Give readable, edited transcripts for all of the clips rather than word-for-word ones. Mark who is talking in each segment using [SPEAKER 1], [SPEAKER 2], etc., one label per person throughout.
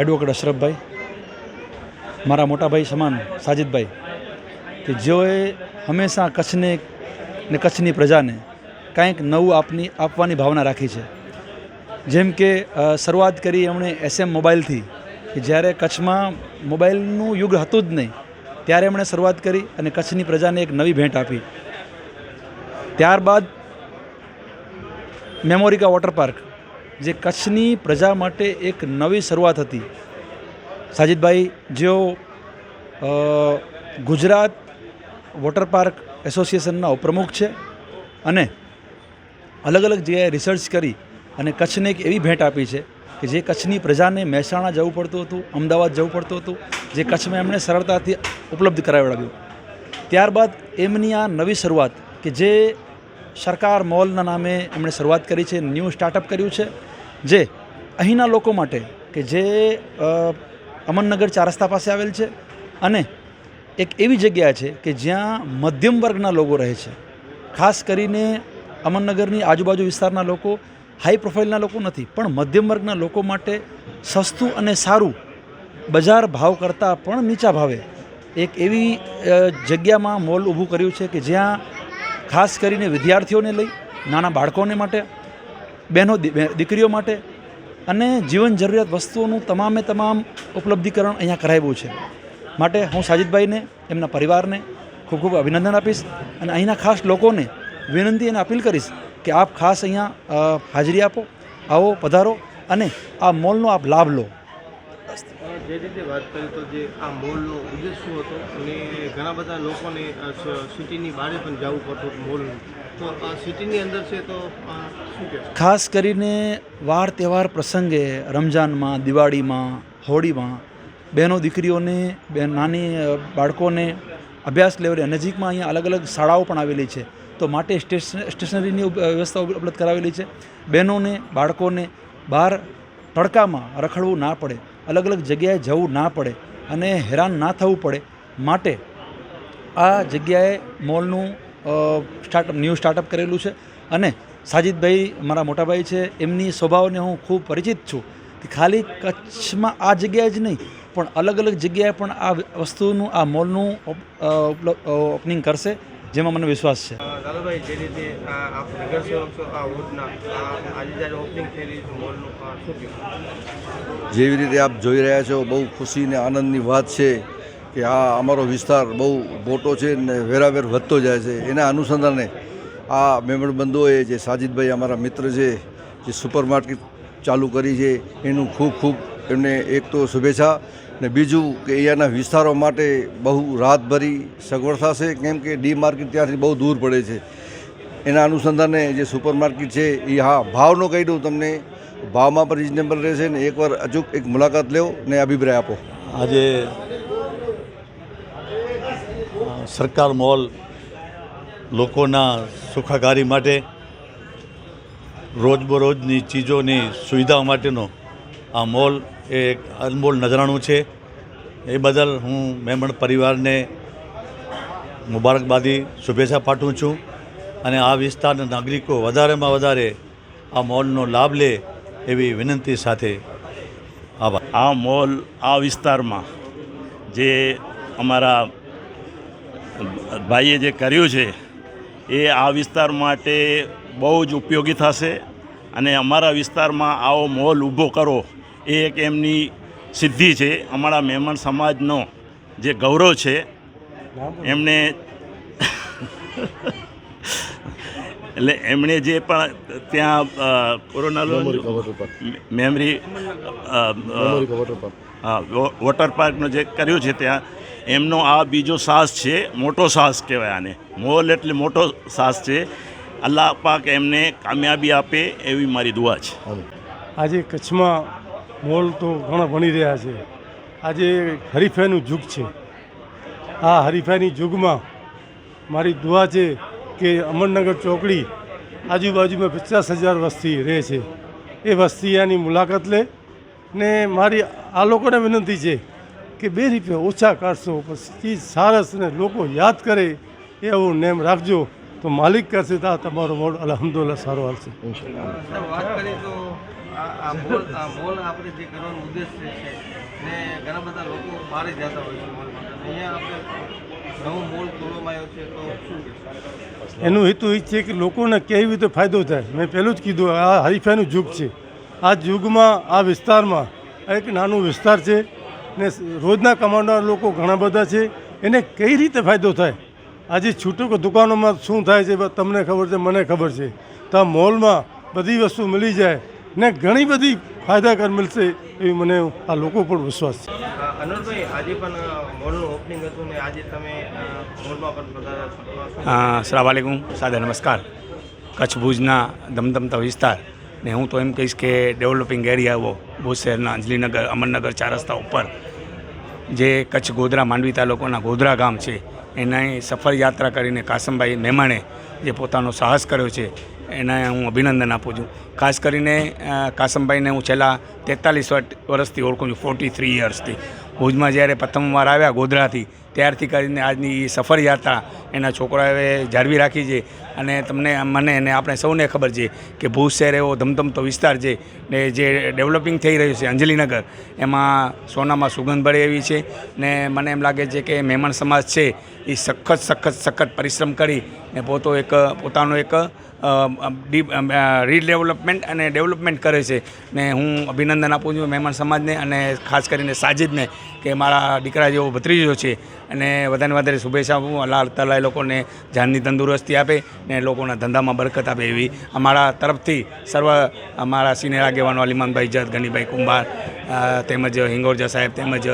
[SPEAKER 1] Advocate Ashrafbhai, મારા મોટા ભાઈ સમાન સાજિદભાઈ, કે જેઓએ હંમેશા કચ્છને ને કચ્છની પ્રજાને કાંઈક નવું આપવાની ભાવના રાખી છે. જેમ કે શરૂઆત કરી એમણે SM મોબાઈલથી, કે જ્યારે કચ્છમાં મોબાઈલનું યુગ હતું જ નહીં ત્યારે એમણે શરૂઆત કરી અને કચ્છની પ્રજાને એક નવી ભેટ આપી. ત્યારબાદ મેમોરિકા વોટર પાર્ક, જે કચ્છની પ્રજા માટે એક નવી શરૂઆત હતી. સાજિદભાઈ જેઓ ગુજરાત વોટર પાર્ક એસોસિએશનના ઉપપ્રમુખ છે અને અલગ અલગ જગ્યાએ રિસર્ચ કરી અને કચ્છને એક એવી ભેટ આપી છે કે જે કચ્છની પ્રજાને મહેસાણા જવું પડતું હતું, અમદાવાદ જવું પડતું હતું, જે કચ્છમાં એમણે સરળતાથી ઉપલબ્ધ કરાવડાવ્યું. ત્યારબાદ એમની આ નવી શરૂઆત કે જે સરકાર મોલના નામે એમણે શરૂઆત કરી છે, ન્યૂ સ્ટાર્ટઅપ કર્યું છે, જે અહીંના લોકો માટે કે જે અમનનગર 4 રસ્તા પાસે આવેલ છે અને એક એવી જગ્યા છે કે જ્યાં મધ્યમ વર્ગના લોકો રહે છે. ખાસ કરીને અમનનગરની આજુબાજુ વિસ્તારના લોકો હાઈ પ્રોફાઇલના લોકો નથી, પણ મધ્યમ વર્ગના લોકો માટે સસ્તું અને સારું બજાર ભાવ કરતાં પણ નીચા ભાવે એક એવી જગ્યામાં મોલ ઊભું કર્યું છે કે જ્યાં ખાસ કરીને વિદ્યાર્થીઓને લઈ, નાના બાળકોને માટે, બહેનો દીકરીઓ માટે અને જીવન જરૂરિયાત વસ્તુઓનું તમામે તમામ ઉપલબ્ધિકરણ અહીંયા કરાવ્યું છે. માટે હું સાજિદભાઈને, એમના પરિવારને ખૂબ ખૂબ અભિનંદન આપીશ અને અહીંના ખાસ લોકોને વિનંતી અને અપીલ કરીશ કે આપ ખાસ અહીંયા હાજરી આપો, આવો, પધારો અને આ મોલનો આપ લાભ લો.
[SPEAKER 2] જે રીતે વાત કરી તો જે આ મોલનો ઉદ્દેશ શું હતો અને ઘણા બધા લોકોને સિટીની બહાર પણ જવું પડતું મોલનું, તો આ સિટીની અંદર છે તો શું કહે?
[SPEAKER 1] ખાસ કરીને વાર તહેવાર પ્રસંગે, રમજાનમાં, દિવાળીમાં, હોળીમાં બહેનો દીકરીઓને, નાની બાળકોને અભ્યાસ લેવલે નજીકમાં અહીંયા અલગ અલગ શાળાઓ પણ આવેલી છે, તો માટે સ્ટેશનરીની વ્યવસ્થા ઉપલબ્ધ કરાવેલી છે. બહેનોને, બાળકોને બહાર તડકામાં રખડવું ના પડે, અલગ અલગ જગ્યાએ જવું ના પડે અને હેરાન ના થવું પડે માટે આ જગ્યાએ મોલનું ન્યૂ સ્ટાર્ટઅપ કરેલું છે. અને સાજિદભાઈ મારા મોટાભાઈ છે, એમની સ્વભાવને હું ખૂબ પરિચિત છું કે ખાલી કચ્છમાં આ જગ્યાએ જ નહીં પણ અલગ અલગ જગ્યાએ પણ આ વસ્તુનું, આ મોલનું ઓપનિંગ કરશે, જેમાં મને વિશ્વાસ છે.
[SPEAKER 2] દાદાભાઈ, જે રીતે આપ નગરસેવક છો, આ વોર્ડના આજે જ્યારે ઓપનિંગ થઈ રહી છે મોલનું, શું કહેવું?
[SPEAKER 3] જેવી રીતે આપ જોઈ રહ્યા છો, બહુ ખુશી અને આનંદની વાત છે કે આ અમારો વિસ્તાર બહુ મોટો છે ને વેરાવેર વધતો જાય છે. એના અનુસંધાને આ મેમણબંધોએ, જે સાજિદભાઈ અમારા મિત્ર છે, જે સુપર માર્કેટ ચાલુ કરી છે, એનું ખૂબ ખૂબ એમને એક તો શુભેચ્છા ને બીજું કે અહીંયાના વિસ્તારો માટે બહુ રાહતભરી સગવડ થશે, કેમ કે ડી માર્કેટ ત્યાંથી બહુ દૂર પડે છે. એના અનુસંધાને જે સુપર માર્કેટ છે એ, હા, ભાવનો કહી દઉં તમને, ભાવમાં પણ રિઝનેબલ રહેશે ને એકવાર અચૂક એક મુલાકાત લો ને અભિપ્રાય આપો.
[SPEAKER 4] આજે સરકાર મોલ લોકોના સુખાકારી માટે, રોજબરોજની ચીજોની સુવિધાઓ માટેનો આ મોલ એ એક અનમોલ નજરાણું છે. એ બદલ હું મેમણ પરિવારને મુબારકબાદી, શુભેચ્છા પાઠવું છું અને આ વિસ્તારના નાગરિકો વધારેમાં વધારે આ મોલનો લાભ લે એવી વિનંતી સાથે આભાર.
[SPEAKER 5] આ મોલ આ વિસ્તારમાં જે અમારા ભાઈએ જે કર્યું છે એ આ વિસ્તાર માટે બહુ જ ઉપયોગી થશે અને અમારા વિસ્તારમાં આવો મોલ ઊભો કરો એ એક એમની સિદ્ધિ છે. અમારા મહેમાન સમાજનો જે ગૌરવ છે એમણે એટલે એમણે જે પણ ત્યાં કોરોના મેમરી વોટર પાર્કનું જે કર્યું છે ત્યાં એમનો આ બીજો સાહસ છે, મોટો સાહસ કહેવાય આને. મોલ એટલે મોટો સાહસ છે. અલ્લાહ પાક એમને કામયાબી આપે એવી મારી દુઆ છે.
[SPEAKER 6] આજે કચ્છમાં મોલ તો ઘણા બની રહ્યા છે. આજે હરીફાઈનું યુગ છે. આ હરીફાઈની યુગમાં મારી દુઆ છે કે અમરનગર ચોકડી આજુબાજુમાં 50,000 વસ્તી રહે છે. એ વસ્તી આની મુલાકાત લે ને મારી આ લોકોને વિનંતી છે કે 2 રૂપિયા ઓછા કાઢશો પછી સારસ ને લોકો યાદ કરે એવું નેમ રાખજો તો માલિક કરશે તો તમારો મોડ અલ્હમ્દુલિલ્લાહ સારો હાલશે.
[SPEAKER 2] વાત કરીએ તો આ મોલ આપણે જે કરવાનો ઉદ્દેશ છે ને ઘણા બધા લોકો બહાર જતા હોય છે મોલમાં. અહીંયા આપણે નવો મોલ ખોલવામાં આવ્યો છે તો શું કહેશો?
[SPEAKER 6] એનું હેતુ એ છે કે લોકોને કેવી રીતે ફાયદો થાય. મેં પહેલું જ કીધું, આ હરીફાઈનું યુગ છે. આ યુગમાં આ વિસ્તારમાં એક નાનું વિસ્તાર છે ને રોજના કમાનાર લોકો ઘણા બધા છે. એને કઈ રીતે ફાયદો થાય? આજે છૂટક દુકાનોમાં શું થાય છે તમને ખબર છે, મને ખબર છે. તો આ મોલમાં બધી વસ્તુ મળી જાય ને ઘણી બધી ફાયદાકાર મળશે એવી મને આ લોકો પર વિશ્વાસ છે.
[SPEAKER 2] અનુરભાઈ, આજે પણ મોલનું ઓપનિંગ હતું ને આજે તમે મોલમાં પણ પધાર્યા છો.
[SPEAKER 7] અસલામ વાલેકુમ, સાદા નમસ્કાર. કચ્છ ભુજના ધમધમતા વિસ્તાર ને હું તો એમ કહીશ કે ડેવલપિંગ એરિયા ભુજ શહેરના અંજલીનગર, અમરનગર 4 રસ્તા ઉપર જે કચ્છ ગોધરા માંડવી તાલુકાના ગોધરા ગામ છે એના સફર યાત્રા કરીને કાસમભાઈ મહેમાણે જે પોતાનો સાહસ કર્યો છે એને હું અભિનંદન આપું છું. ખાસ કરીને કાસમભાઈને હું છેલ્લા 43 વર્ષથી ઓળખું છું, 43 યર્સથી. ભુજમાં જ્યારે પ્રથમવાર આવ્યા ગોધરાથી ત્યારથી કરીને આજની એ સફર યાત્રા એના છોકરાઓએ જાળવી રાખી છે. અને મને અને આપણે સૌને ખબર છે કે ભુજ શહેર એવો ધમધમતો વિસ્તાર છે ને જે ડેવલપિંગ થઈ રહ્યું છે અંજલીનગર, એમાં સોનામાં સુગંધ ભળે એવી છે. ને મને એમ લાગે છે કે મહેમાન સમાજ છે એ સખત પરિશ્રમ કરી ને પોતાનો એક રીડેવલપમેન્ટ અને ડેવલપમેન્ટ કરે છે. ને હું અભિનંદન આપું છું મહેમાન સમાજને અને ખાસ કરીને સાજિદને કે મારા દીકરા જેવો ભત્રીજો છે અને વધારે શુભેચ્છા આપું. અલ્લાહ તાલા એ લોકોને જાનની તંદુરસ્તી આપે ને લોકોના ધંધામાં બરકત આપે એવી અમારા તરફથી સર્વ અમારા સિનિયર આગેવાનો અલીમાનભાઈ જત, ગનીભાઈ કુંભાર તેમજ હિંગોરજા સાહેબ તેમજ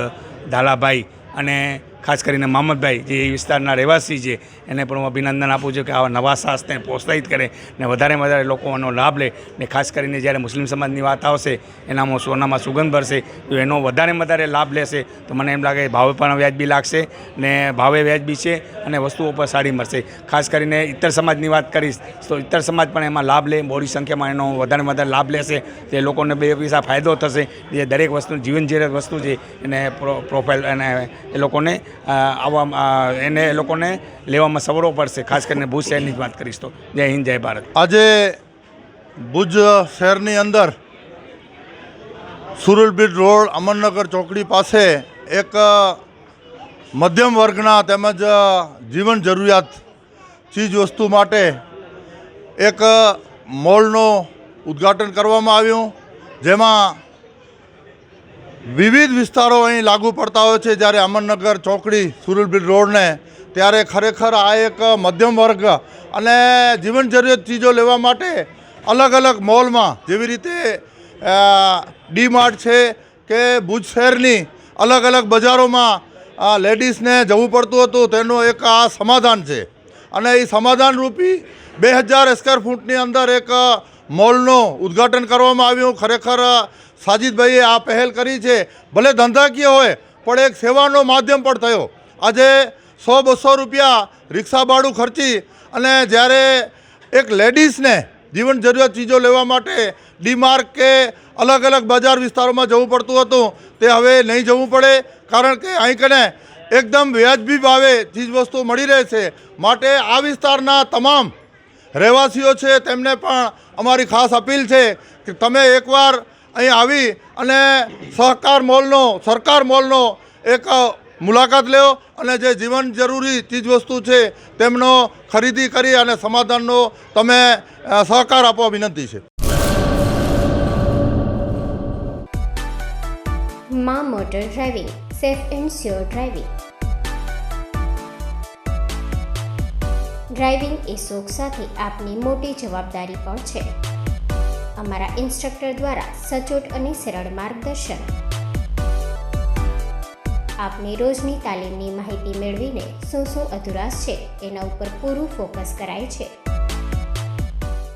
[SPEAKER 7] ધાલાભાઈ અને ખાસ કરીને મામદભાઈ જે એ વિસ્તારના રહેવાસી છે એને પણ હું અભિનંદન આપું છું કે આવા નવા સાહસને પ્રોત્સાહિત કરે ને વધારે લોકોનો લાભ લે. ને ખાસ કરીને જ્યારે મુસ્લિમ સમાજની વાત આવશે એનામાં સોનામાં સુગંધ ભરશે તો એનો વધારે લાભ લેશે તો મને એમ લાગે ભાવે પણ વ્યાજબી લાગશે ને ભાવે વ્યાજબી છે અને વસ્તુઓ પર સારી મળશે. ખાસ કરીને ઇત્તર સમાજની વાત કરીશ તો ઇત્તર સમાજ પણ એમાં લાભ લે, મોટી સંખ્યામાં એનો વધારે લાભ લેશે. તે લોકોને 2 પૈસા ફાયદો થશે. જે દરેક વસ્તુ જીવન જરૂરિયાત વસ્તુ છે એને પ્રોફાઇલ અને એ લોકોને એને એ લોકોને લેવામાં સવરો પડશે. ખાસ કરીને ભુજ શહેરની જ વાત કરીશ તો. જય હિન્દ, જય ભારત.
[SPEAKER 8] આજે ભુજ શહેરની અંદર સુરુલબીડ રોડ અમરનગર ચોકડી પાસે એક મધ્યમ વર્ગના તેમજ જીવન જરૂરિયાત ચીજ વસ્તુ માટે એક મોલનું ઉદ્ઘાટન કરવામાં આવ્યું, જેમાં વિવિધ વિસ્તારો અહીં લાગુ પડતા હોય છે. જ્યારે અમરનગર ચોકડી સુરુલબીડ રોડને ત્યારે ખરેખર આ એક મધ્યમ વર્ગ અને જીવન જરૂરિયાત ચીજો લેવા માટે અલગ મોલમાં જેવી રીતે ડી માર્ટ છે કે ભુજ શહેરની અલગ બજારોમાં લેડીઝને જવું પડતું હતું, તેનું એક આ સમાધાન છે. અને એ સમાધાન રૂપી 2000 સ્ક્વેર ફૂટની અંદર એક મોલનું ઉદ્ઘાટન કરવામાં આવ્યું. ખરેખર સાજિદભાઈએ આ પહેલ કરી છે. ભલે ધંધાકીય હોય પણ એક સેવાનો માધ્યમ પણ થયો. આજે 100-200 રૂપિયા રિક્ષા ભાડું ખર્ચી અને જ્યારે એક લેડીઝને જીવન જરૂરિયાત ચીજો લેવા માટે ડીમાર્ટ કે અલગ બજાર વિસ્તારોમાં જવું પડતું હતું, તે હવે નહીં જવું પડે. કારણ કે અહીં કને એકદમ વ્યાજબી ભાવે ચીજવસ્તુ મળી રહે છે. માટે આ વિસ્તારના તમામ રહેવાસીઓ છે તેમને પણ અમારી ખાસ અપીલ છે કે તમે એકવાર અહીં આવી અને સરકાર મોલનો એક મુલાકાત લો અને જે જીવન જરૂરી ચીજવસ્તુ છે તેમનો ખરીદી કરી અને સમાધાનનો તમે સહકાર આપવા વિનંતી છે.
[SPEAKER 9] માં motor driving, safe and sure driving. Driving એ શોખ સાથે આપની મોટી જવાબદારી પણ છે. અમારા ઇન્સ્ટ્રક્ટર દ્વારા સચોટ અને સરળ માર્ગદર્શન. આપની રોજની તાલીમની માહિતી મેળવીને શું અધુરાશ છે એના ઉપર પૂરું ફોકસ કરાય છે.